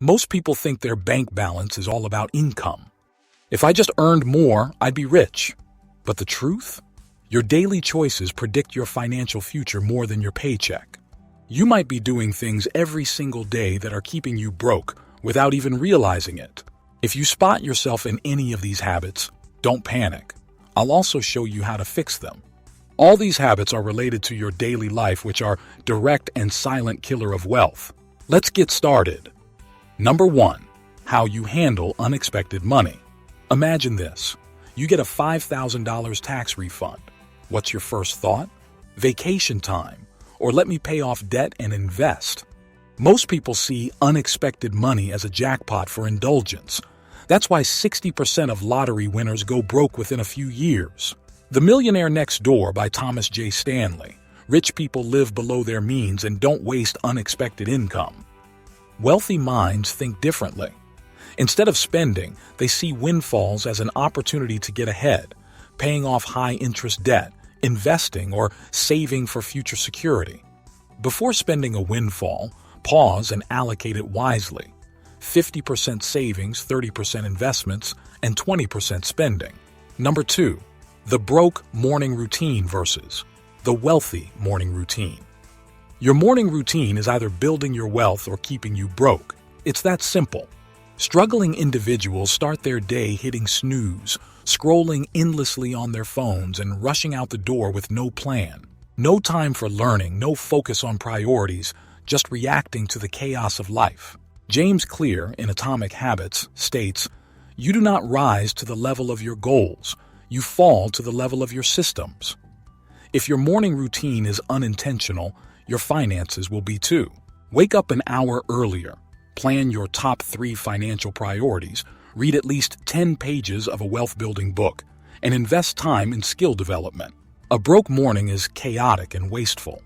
Most people think their bank balance is all about income. If I just earned more, I'd be rich. But the truth? Your daily choices predict your financial future more than your paycheck. You might be doing things every single day that are keeping you broke without even realizing it. If you spot yourself in any of these habits, don't panic. I'll also show you how to fix them. All these habits are related to your daily life, which are direct and silent killer of wealth. Let's get started. Number 1. How you handle unexpected money. Imagine this. You get a $5,000 tax refund. What's your first thought? Vacation time, or let me pay off debt and invest. Most people see unexpected money as a jackpot for indulgence. That's why 60% of lottery winners go broke within a few years. The Millionaire Next Door by Thomas J. Stanley. Rich people live below their means and don't waste unexpected income. Wealthy minds think differently. Instead of spending, they see windfalls as an opportunity to get ahead, paying off high-interest debt, investing, or saving for future security. Before spending a windfall, pause and allocate it wisely. 50% savings, 30% investments, and 20% spending. Number 2. The broke morning routine versus the wealthy morning routine. Your morning routine is either building your wealth or keeping you broke. It's that simple. Struggling individuals start their day hitting snooze, scrolling endlessly on their phones and rushing out the door with no plan. No time for learning, no focus on priorities, just reacting to the chaos of life. James Clear, in Atomic Habits, states, "You do not rise to the level of your goals. You fall to the level of your systems." If your morning routine is unintentional, your finances will be too. Wake up an hour earlier. Plan your top 3 financial priorities. Read at least 10 pages of a wealth-building book, and invest time in skill development. A broke morning is chaotic and wasteful.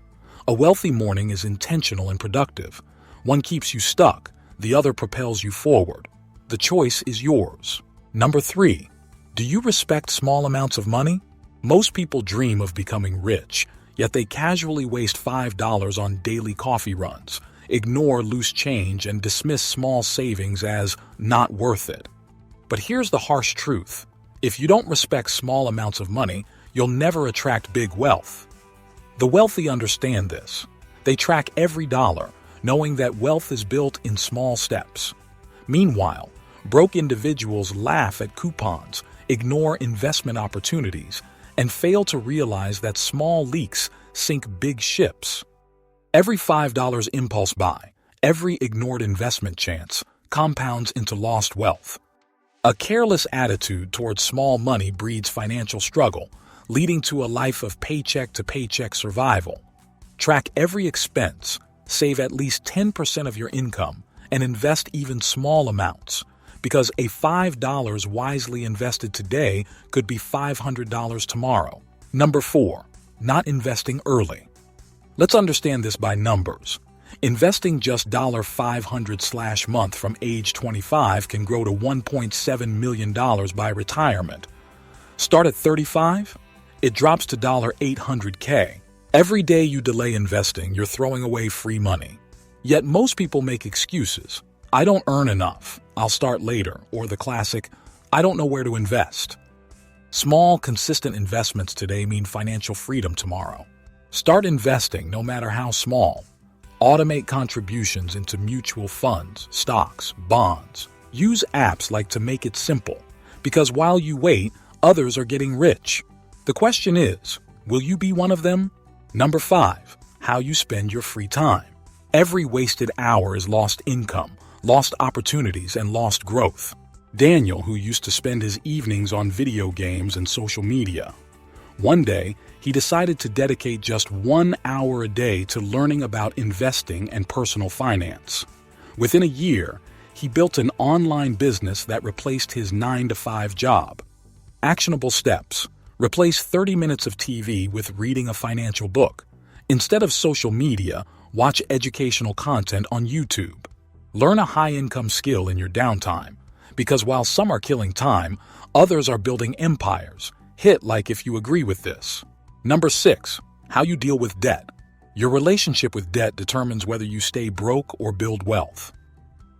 A wealthy morning is intentional and productive. One keeps you stuck, the other propels you forward. The choice is yours. Number 3. Do you respect small amounts of money? Most people dream of becoming rich, yet they casually waste $5 on daily coffee runs, ignore loose change, and dismiss small savings as not worth it. But here's the harsh truth. If you don't respect small amounts of money, you'll never attract big wealth. The wealthy understand this. They track every dollar, knowing that wealth is built in small steps. Meanwhile, broke individuals laugh at coupons, ignore investment opportunities, and fail to realize that small leaks sink big ships. Every $5 impulse buy, every ignored investment chance, compounds into lost wealth. A careless attitude towards small money breeds financial struggle, leading to a life of paycheck-to-paycheck survival. Track every expense, save at least 10% of your income, and invest even small amounts, because a $5 wisely invested today could be $500 tomorrow. Number 4. Not investing early. Let's understand this by numbers. Investing just $500/month from age 25 can grow to $1.7 million by retirement. Start at 35, it drops to $800K. Every day you delay investing, you're throwing away free money. Yet most people make excuses. I don't earn enough, I'll start later, or the classic, I don't know where to invest. Small, consistent investments today mean financial freedom tomorrow. Start investing, no matter how small. Automate contributions into mutual funds, stocks, bonds. Use apps like To Make It Simple, because while you wait, others are getting rich. The question is, will you be one of them? Number 5. How you spend your free time. Every wasted hour is lost income, lost opportunities, and lost growth. Daniel, who used to spend his evenings on video games and social media, one day, he decided to dedicate just 1 hour a day to learning about investing and personal finance. Within a year, he built an online business that replaced his 9-to-5 job. Actionable steps. Replace 30 minutes of TV with reading a financial book. Instead of social media, watch educational content on YouTube. Learn a high-income skill in your downtime, because while some are killing time, others are building empires. Hit like if you agree with this. Number 6. How you deal with debt. Your relationship with debt determines whether you stay broke or build wealth.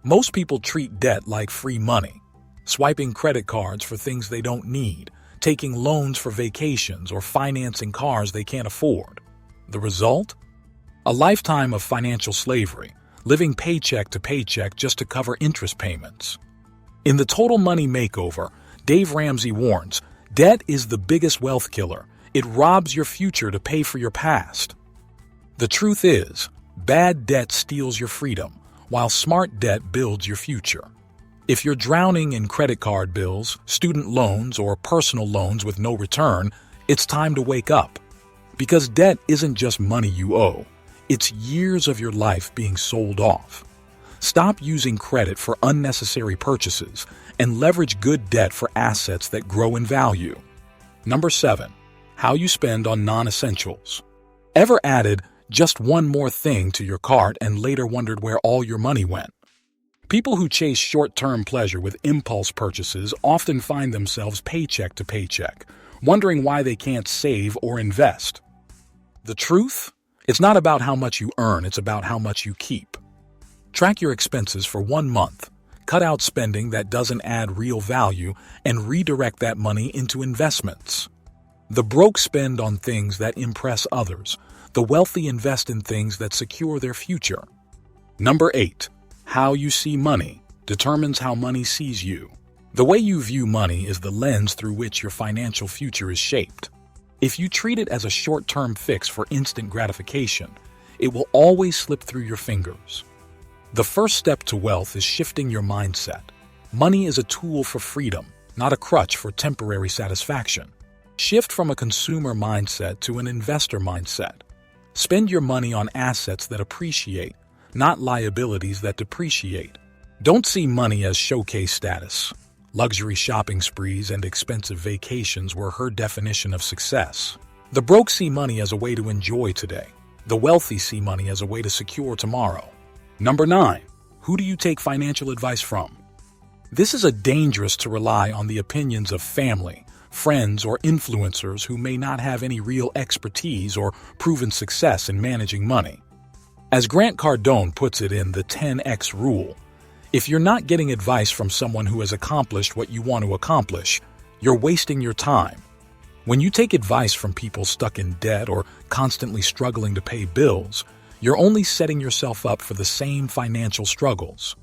Most people treat debt like free money, swiping credit cards for things they don't need, taking loans for vacations, or financing cars they can't afford. The result? A lifetime of financial slavery, living paycheck to paycheck just to cover interest payments. In the Total Money Makeover, Dave Ramsey warns, debt is the biggest wealth killer. It robs your future to pay for your past. The truth is, bad debt steals your freedom, while smart debt builds your future. If you're drowning in credit card bills, student loans, or personal loans with no return, it's time to wake up. Because debt isn't just money you owe, it's years of your life being sold off. Stop using credit for unnecessary purchases and leverage good debt for assets that grow in value. Number 7. How you spend on non-essentials. Ever added just one more thing to your cart and later wondered where all your money went? People who chase short-term pleasure with impulse purchases often find themselves paycheck to paycheck, wondering why they can't save or invest. The truth? It's not about how much you earn, it's about how much you keep. Track your expenses for 1 month, cut out spending that doesn't add real value, and redirect that money into investments. The broke spend on things that impress others. The wealthy invest in things that secure their future. Number 8. How you see money determines how money sees you. The way you view money is the lens through which your financial future is shaped. If you treat it as a short-term fix for instant gratification, it will always slip through your fingers. The first step to wealth is shifting your mindset. Money is a tool for freedom, not a crutch for temporary satisfaction. Shift from a consumer mindset to an investor mindset. Spend your money on assets that appreciate, not liabilities that depreciate. Don't see money as showcase status. Luxury shopping sprees and expensive vacations were her definition of success. The broke see money as a way to enjoy today. The wealthy see money as a way to secure tomorrow. Number 9. Who do you take financial advice from? This is dangerous to rely on the opinions of family, friends, or influencers who may not have any real expertise or proven success in managing money. As Grant Cardone puts it in the 10X rule, if you're not getting advice from someone who has accomplished what you want to accomplish, you're wasting your time. When you take advice from people stuck in debt or constantly struggling to pay bills, you're only setting yourself up for the same financial struggles.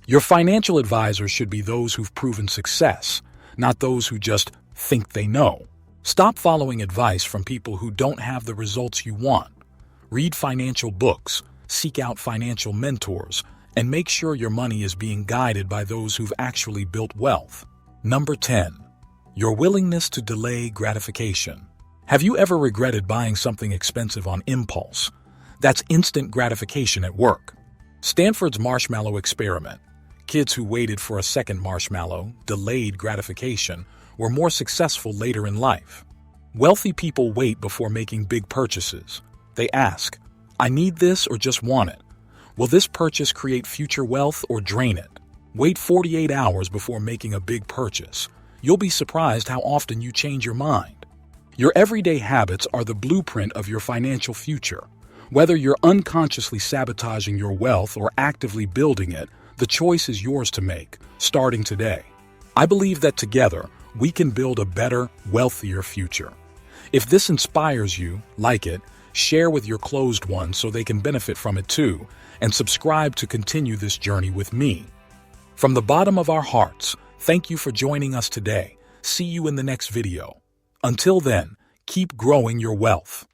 Your financial advisors should be those who've proven success, not those who just think they know. Stop following advice from people who don't have the results you want. Read financial books, seek out financial mentors, and make sure your money is being guided by those who've actually built wealth. Number 10. Your willingness to delay gratification. Have you ever regretted buying something expensive on impulse? That's instant gratification at work. Stanford's marshmallow experiment. Kids who waited for a second marshmallow, delayed gratification, were more successful later in life. Wealthy people wait before making big purchases. They ask, I need this or just want it? Will this purchase create future wealth or drain it? Wait 48 hours before making a big purchase. You'll be surprised how often you change your mind. Your everyday habits are the blueprint of your financial future. Whether you're unconsciously sabotaging your wealth or actively building it, the choice is yours to make, starting today. I believe that together, we can build a better, wealthier future. If this inspires you, like it, share with your closed ones so they can benefit from it too, and subscribe to continue this journey with me. From the bottom of our hearts, thank you for joining us today. See you in the next video. Until then, keep growing your wealth.